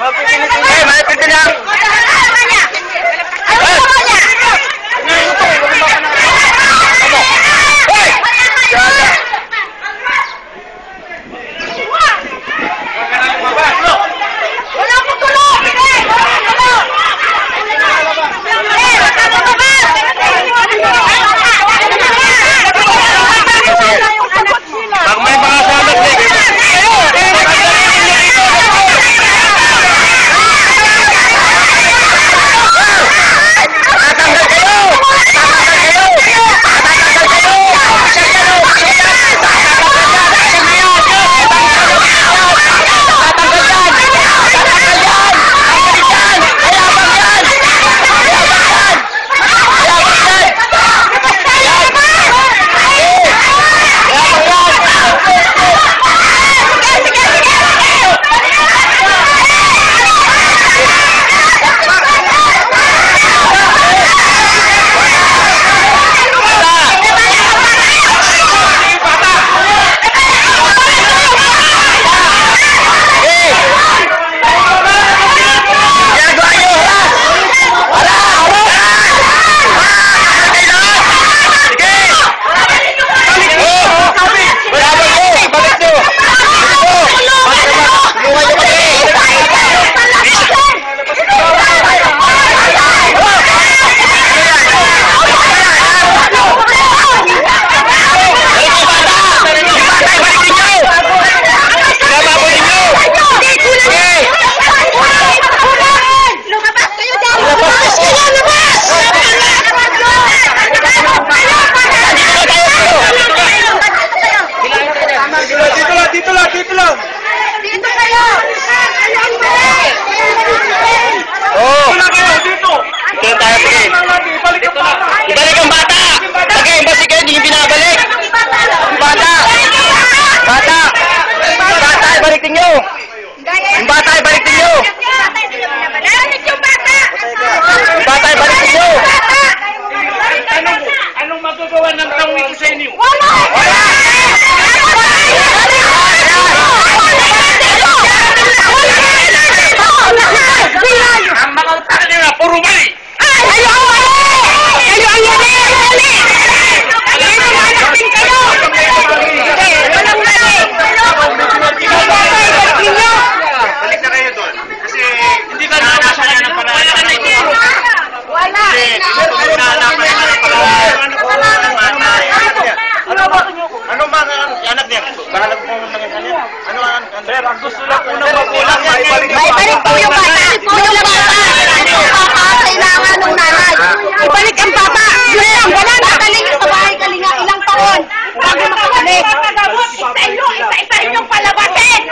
Malapit na lang. Ibalik ang bata! Tagay, basi kayo, hindi yung binabalik! Bata! Bata! Bata, ibalik ninyo! Yung bata, ibalik ninyo! Bata, ibalik ninyo! Anong magagawa ng taong ito sa inyo? Wala! Ang mga utang nila, puro mali! Gusto lang po ng magulang. Ibalik po yung bata. Kailangan ng nanay. Ibalik ang bata. Wala na kaling sa bahay kalinga ilang taon. Bago makabalik. Isa inyong palabasin.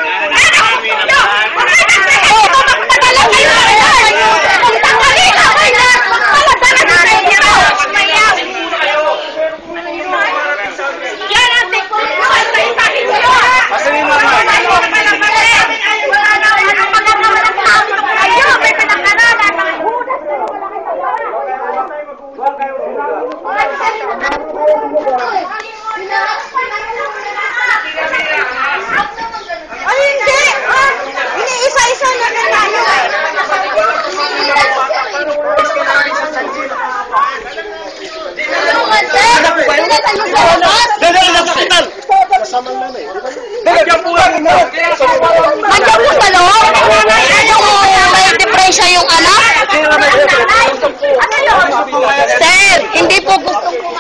Nandiyan po lang mo! Nandiyan po sa loob? Yung may depresya yung anak? Sir, hindi po gusto ko